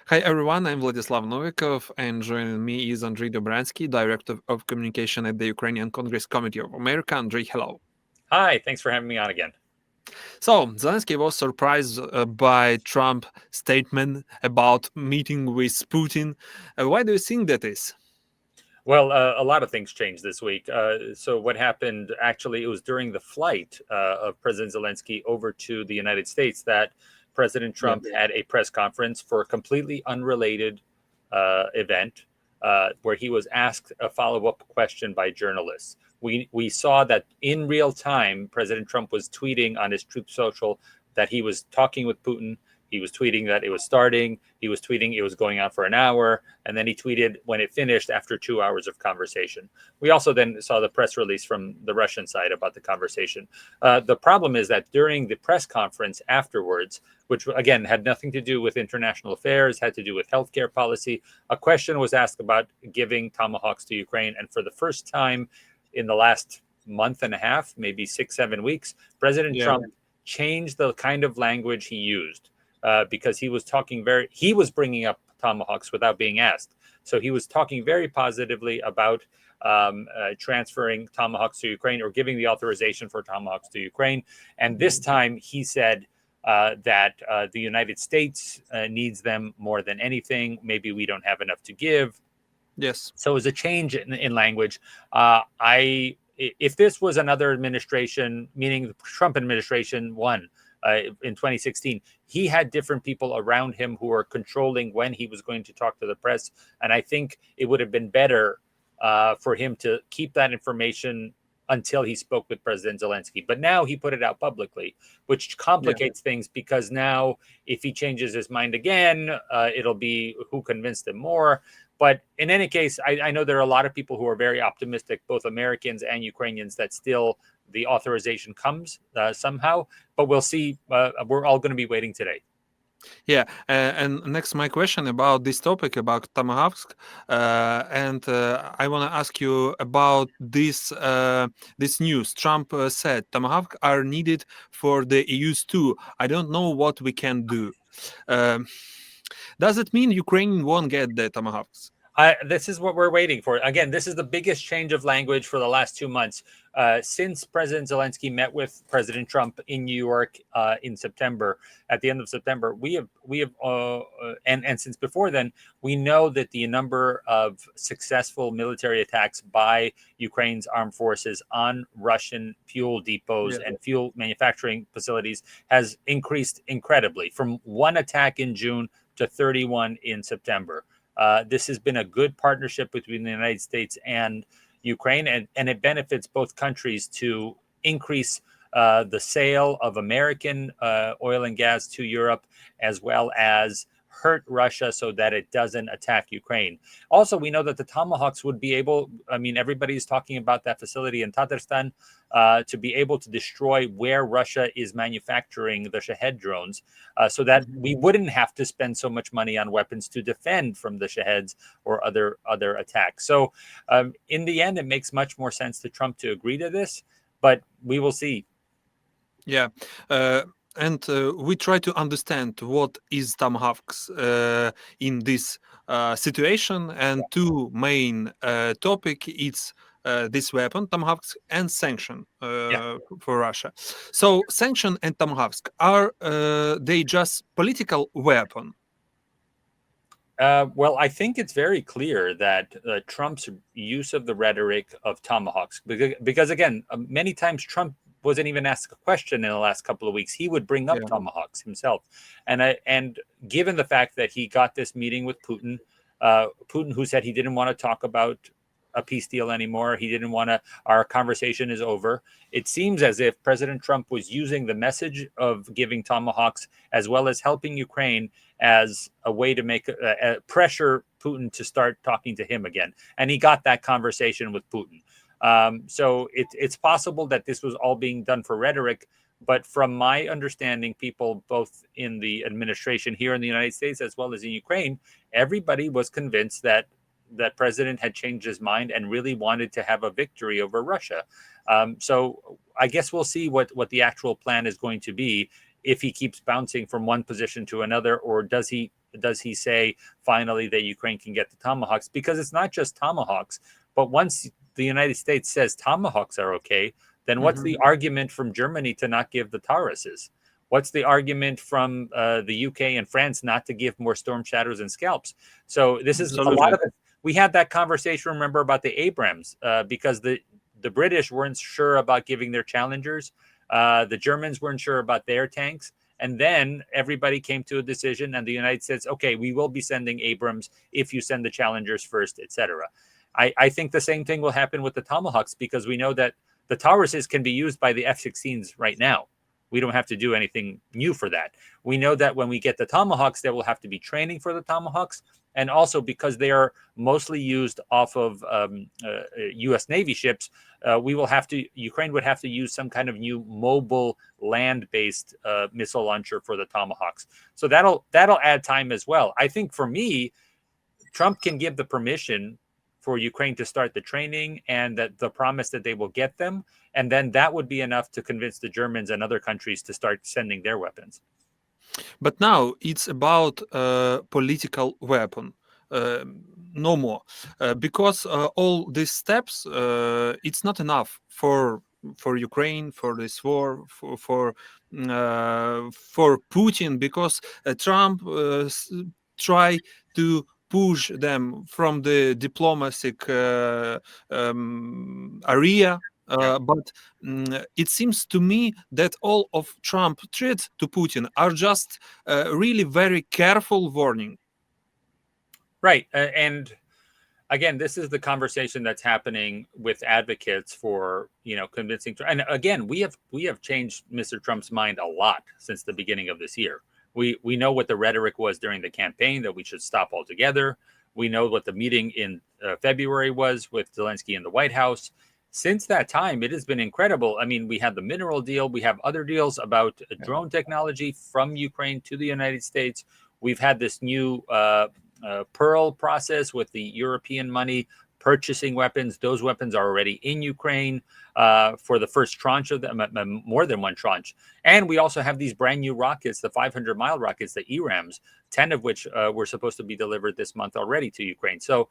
Hi everyone, I'm Vladyslav Novikov, and joining me is Andriy Dobriansky, Director of Communication at the Ukrainian Congress Committee of America. Andriy, hello. Hi, thanks for having me on again. So, Zelensky was surprised by Trump's statement about meeting with Putin. Why do you think that is? Well, a lot of things changed this week. So, what happened actually, it was during the flight of President Zelensky over to the United States that President Yeah. Trump had a press conference for a completely unrelated event where he was asked a follow up question by journalists. We saw that in real time, President Trump was tweeting on his Truth Social that he was talking with Putin. He was tweeting that it was starting. He was tweeting it was going on for an hour. And then he tweeted when it finished after 2 hours of conversation. We also then saw the press release from the Russian side about the conversation. The problem is that during the press conference afterwards, which again had nothing to do with international affairs, had to do with healthcare policy, a question was asked about giving Tomahawks to Ukraine. And for the first time in the last month and a half, maybe 6, 7 weeks, President Yeah. Trump changed the kind of language he used. Because he was bringing up Tomahawks without being asked. So he was talking very positively about transferring Tomahawks to Ukraine or giving the authorization for Tomahawks to Ukraine. And this time he said that the United States needs them more than anything. Maybe we don't have enough to give. Yes. So it was a change in language. If this was another administration, meaning the Trump administration won in 2016, he had different people around him who were controlling when he was going to talk to the press. And I think it would have been better for him to keep that information until he spoke with President Zelensky. But now he put it out publicly, which complicates things because now if he changes his mind again, it'll be who convinced him more. But in any case, I know there are a lot of people who are very optimistic, both Americans and Ukrainians, that still the authorization comes somehow. But we'll see. We're all going to be waiting today. Yeah, and next my question about this topic about Tomahawks, and I want to ask you about this news. Trump said Tomahawks are needed for the EU's too. I don't know what we can do. Um, does it mean Ukraine won't get the Tomahawks? This is what we're waiting for. Again, this is the biggest change of language for the last 2 months. Since President Zelensky met with President Trump in New York in September, at the end of September, and since before then, we know that the number of successful military attacks by Ukraine's armed forces on Russian fuel depots and fuel manufacturing facilities has increased incredibly, from one attack in June to 31 in September. This has been a good partnership between the United States and Ukraine, and it benefits both countries to increase the sale of American oil and gas to Europe, as well as hurt Russia so that it doesn't attack Ukraine. Also, we know that the Tomahawks would be able, everybody's talking about that facility in Tatarstan, to be able to destroy where Russia is manufacturing the Shahed drones, so that we wouldn't have to spend so much money on weapons to defend from the Shaheds or other attacks. So in the end, it makes much more sense to Trump to agree to this, but we will see. Yeah. And we try to understand what is Tomahawks in this situation, and two main topic it's this weapon Tomahawks and sanction for Russia. So sanction and Tomahawks are they just political weapon? Well, I think it's very clear that Trump's use of the rhetoric of Tomahawks, because again, many times Trump wasn't even asked a question in the last couple of weeks. He would bring up Tomahawks himself, and given the fact that he got this meeting with Putin, Putin who said he didn't want to talk about a peace deal anymore. He didn't want to. Our conversation is over. It seems as if President Trump was using the message of giving Tomahawks as well as helping Ukraine as a way to make pressure Putin to start talking to him again. And he got that conversation with Putin. So it's possible that this was all being done for rhetoric. But from my understanding, people both in the administration here in the United States as well as in Ukraine, everybody was convinced that president had changed his mind and really wanted to have a victory over Russia. So I guess we'll see what the actual plan is going to be, if he keeps bouncing from one position to another, or does he does he say finally that Ukraine can get the Tomahawks? Because it's not just Tomahawks, but once the United States says Tomahawks are okay, then what's the argument from Germany to not give the Tauruses? What's the argument from the UK and France not to give more Storm Shadows and Scalps? So this is a lot of it. We had that conversation, remember, about the Abrams, because the British weren't sure about giving their Challengers. The Germans weren't sure about their tanks. And then everybody came to a decision, and the United States, okay, we will be sending Abrams if you send the Challengers first, etc. I think the same thing will happen with the Tomahawks, because we know that the Tauruses can be used by the F-16s right now. We don't have to do anything new for that. We know that when we get the Tomahawks, there will have to be training for the Tomahawks. And also because they are mostly used off of U.S. Navy ships, Ukraine would have to use some kind of new mobile land-based missile launcher for the Tomahawks. So that'll add time as well. I think for me, Trump can give the permission for Ukraine to start the training and that the promise that they will get them. And then that would be enough to convince the Germans and other countries to start sending their weapons. But now it's about political weapon, no more, because all these steps, it's not enough for Ukraine, for this war, for Putin, because Trump try to push them from the diplomatic area. But it seems to me that all of Trump threats to Putin are just really very careful warning. Right. And again, this is the conversation that's happening with advocates for, convincing. And again, we have changed Mr. Trump's mind a lot since the beginning of this year. We know what the rhetoric was during the campaign, that we should stop altogether. We know what the meeting in February was with Zelensky in the White House. Since that time, it has been incredible. I mean, we had the mineral deal. We have other deals about drone technology from Ukraine to the United States. We've had this new Pearl process with the European money purchasing weapons. Those weapons are already in Ukraine for the first tranche of them, more than one tranche. And we also have these brand new rockets, the 500-mile rockets, the ERAMs, 10 of which were supposed to be delivered this month already to Ukraine. So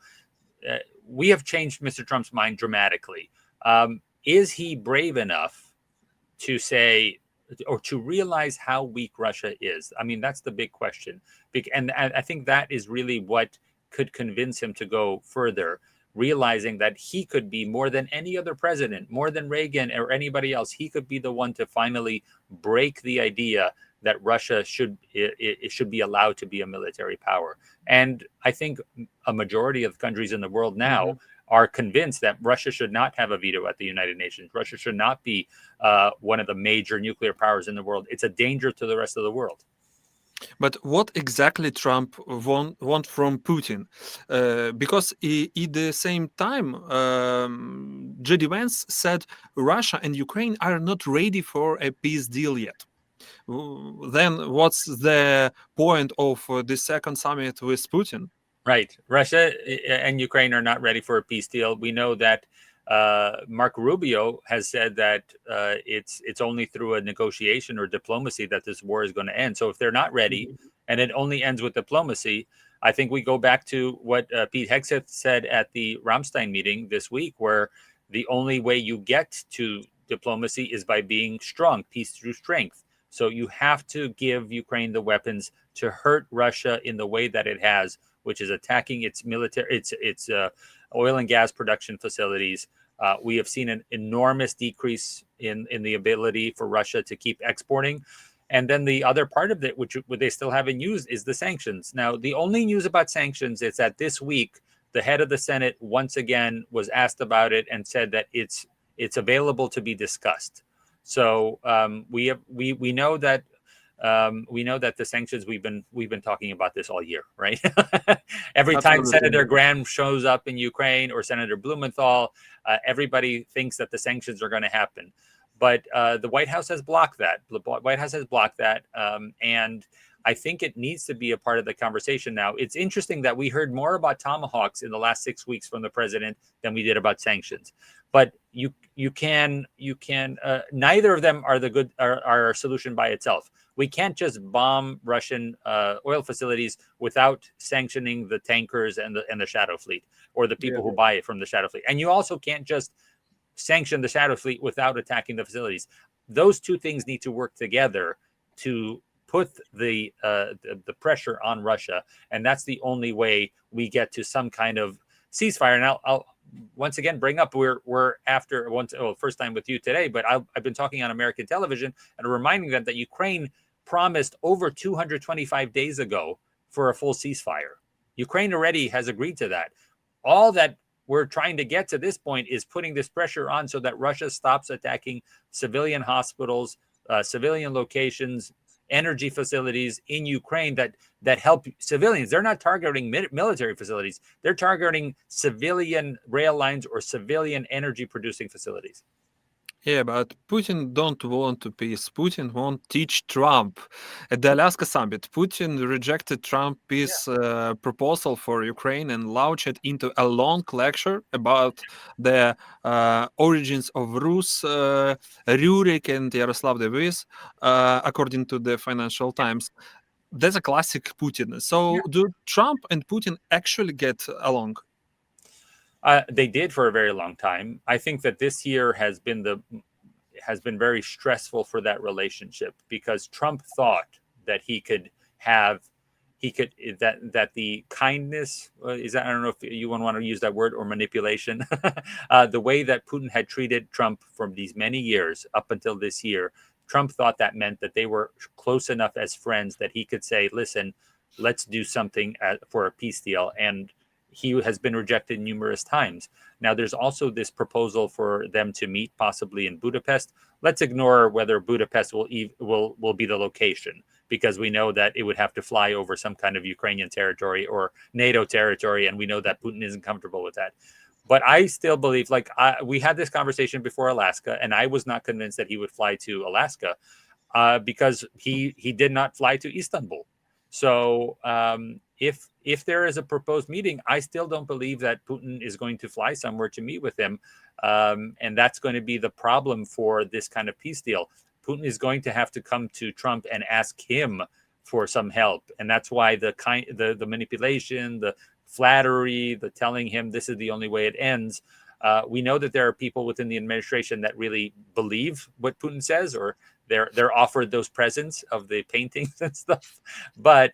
we have changed Mr. Trump's mind dramatically. Is he brave enough to say, or to realize how weak Russia is? I mean, that's the big question. And I think that is really what could convince him to go further, realizing that he could be, more than any other president, more than Reagan or anybody else, he could be the one to finally break the idea that Russia should be allowed to be a military power. And I think a majority of countries in the world now are convinced that Russia should not have a veto at the United Nations. Russia should not be one of the major nuclear powers in the world. It's a danger to the rest of the world. But what exactly Trump want from Putin? Because at the same time, J.D. Vance said Russia and Ukraine are not ready for a peace deal yet. Then what's the point of the second summit with Putin? Right. Russia and Ukraine are not ready for a peace deal. We know that Marco Rubio has said that it's only through a negotiation or diplomacy that this war is going to end. So if they're not ready and it only ends with diplomacy, I think we go back to what Pete Hegseth said at the Ramstein meeting this week, where the only way you get to diplomacy is by being strong, peace through strength. So you have to give Ukraine the weapons to hurt Russia in the way that it has, which is attacking its military, its oil and gas production facilities. We have seen an enormous decrease in the ability for Russia to keep exporting. And then the other part of it, which they still haven't used, is the sanctions. Now, the only news about sanctions is that this week, the head of the Senate once again was asked about it and said that it's available to be discussed. So we know that the sanctions, we've been talking about this all year, right? Every time Senator Graham shows up in Ukraine or Senator Blumenthal, everybody thinks that the sanctions are going to happen. But the White House has blocked that. The White House has blocked that. And I think it needs to be a part of the conversation now. It's interesting that we heard more about Tomahawks in the last 6 weeks from the president than we did about sanctions. But you can neither of them are are a solution by itself. We can't just bomb Russian oil facilities without sanctioning the tankers and the shadow fleet, or the people who buy it from the shadow fleet. And you also can't just sanction the shadow fleet without attacking the facilities. Those two things need to work together to put the pressure on Russia, and that's the only way we get to some kind of ceasefire. And I'll once again bring up, we're after first time with you today, but I've been talking on American television and reminding them that Ukraine promised over 225 days ago for a full ceasefire. Ukraine already has agreed to that. All that we're trying to get to this point is putting this pressure on so that Russia stops attacking civilian hospitals, civilian locations, energy facilities in Ukraine that help civilians. They're not targeting military facilities. They're targeting civilian rail lines or civilian energy producing facilities. Yeah, but Putin don't want to peace. Putin won't teach Trump. At the Alaska summit, Putin rejected Trump's peace proposal for Ukraine and launched into a long lecture about the origins of Rus, Rurik, and Yaroslav Davis, according to the Financial Times. That's a classic Putin. So, do Trump and Putin actually get along? They did for a very long time. I think that this year has been very stressful for that relationship, because Trump thought that that the kindness is that, I don't know if you want to use that word, or manipulation, the way that Putin had treated Trump for these many years up until this year. Trump thought that meant that they were close enough as friends that he could say, listen, let's do something for a peace deal. And he has been rejected numerous times. Now, there's also this proposal for them to meet possibly in Budapest. Let's ignore whether Budapest will be the location, because we know that it would have to fly over some kind of Ukrainian territory or NATO territory, and we know that Putin isn't comfortable with that. But I still believe, we had this conversation before Alaska, and I was not convinced that he would fly to Alaska because he did not fly to Istanbul. So if there is a proposed meeting, I still don't believe that Putin is going to fly somewhere to meet with him. And that's going to be the problem for this kind of peace deal. Putin is going to have to come to Trump and ask him for some help. And that's why the manipulation, the flattery, the telling him this is the only way it ends. We know that there are people within the administration that really believe what Putin says, or they're offered those presents of the paintings and stuff. But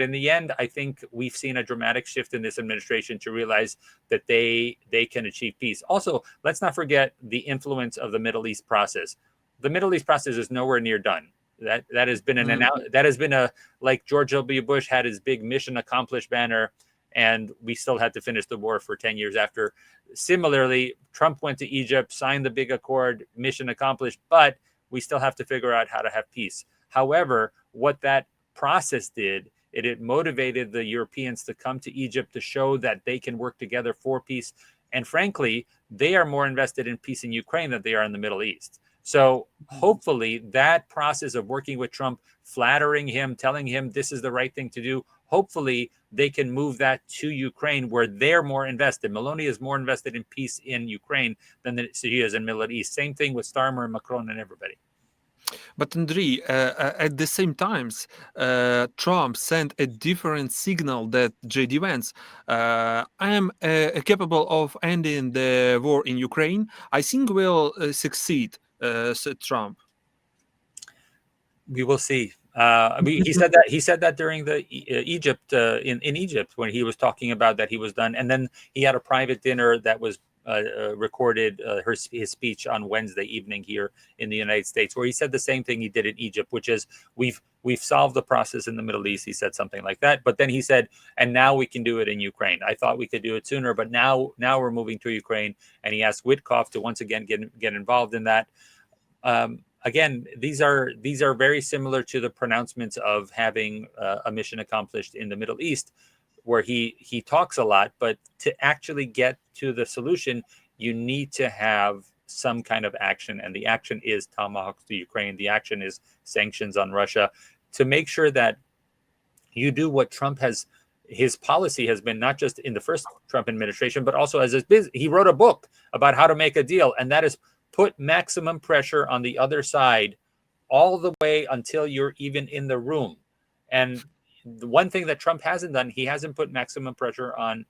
in the end, I think we've seen a dramatic shift in this administration to realize that they can achieve peace. Also, let's not forget the influence of the Middle East process. The Middle East process is nowhere near done. That has been like George W. Bush had his big mission accomplished banner, and we still had to finish the war for 10 years after. Similarly, Trump went to Egypt, signed the big accord, mission accomplished, but we still have to figure out how to have peace. However, what that process did, it motivated the Europeans to come to Egypt to show that they can work together for peace. And frankly, they are more invested in peace in Ukraine than they are in the Middle East. So hopefully that process of working with Trump, flattering him, telling him this is the right thing to do, hopefully they can move that to Ukraine, where they're more invested. Meloni is more invested in peace in Ukraine than she is in Middle East. Same thing with Starmer and Macron and everybody. But Andriy, at the same times, Trump sent a different signal that J.D. Vance, I am capable of ending the war in Ukraine. I think will succeed, said Trump. We will see. He said that during the Egypt in Egypt, when he was talking about that he was done, and then he had a private dinner that was recorded his speech on Wednesday evening here in the United States, where he said the same thing he did in Egypt, which is we've solved the process in the Middle East. He said something like that, but then he said, and now we can do it in Ukraine. I thought we could do it sooner, but now we're moving to Ukraine. And he asked Witkoff to once again get involved in that. Again, these are very similar to the pronouncements of having a mission accomplished in the Middle East, where he talks a lot, but to actually get to the solution, you need to have some kind of action. And the action is Tomahawks to Ukraine. The action is sanctions on Russia. to make sure that you do what Trump has. His policy has been not just in the first Trump administration, but also as his business. He wrote a book about how to make a deal, and that is put maximum pressure on the other side all the way until you're even in the room. And the one thing that Trump hasn't done, he hasn't put maximum pressure on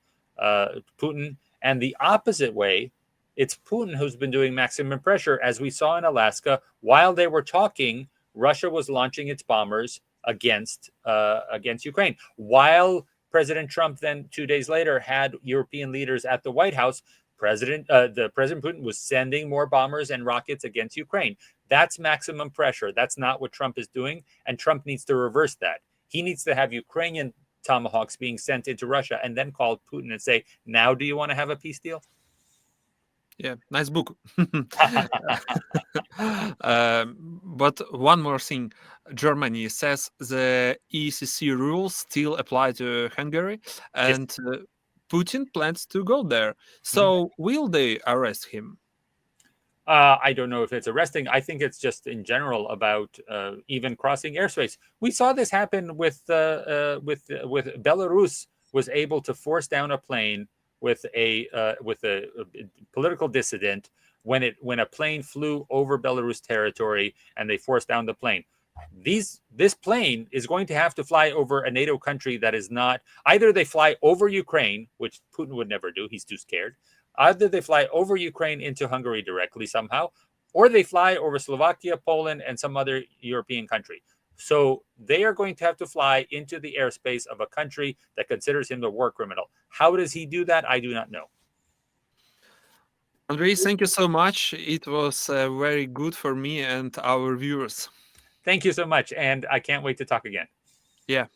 Putin. And the opposite way, it's Putin who's been doing maximum pressure. As we saw in Alaska, while they were talking, Russia was launching its bombers against Ukraine. While President Trump then 2 days later had European leaders at the White House, President Putin was sending more bombers and rockets against Ukraine. That's maximum pressure. That's not what Trump is doing, and Trump needs to reverse that. He needs to have Ukrainian Tomahawks being sent into Russia and then call Putin and say, now do you want to have a peace deal? Yeah, nice book. But one more thing. Germany says the ECC rules still apply to Hungary, and Putin plans to go there. So will they arrest him? I don't know if it's arresting. I think it's just in general about even crossing airspace. We saw this happen with Belarus was able to force down a plane with a political dissident when a plane flew over Belarus territory and they forced down the plane. This plane is going to have to fly over a NATO country that is not either. They fly over Ukraine, which Putin would never do. He's too scared. Either they fly over Ukraine into Hungary directly somehow, or they fly over Slovakia, Poland, and some other European country. So they are going to have to fly into the airspace of a country that considers him a war criminal. How does he do that? I do not know. Andriy, thank you so much. It was very good for me and our viewers. Thank you so much. And I can't wait to talk again. Yeah.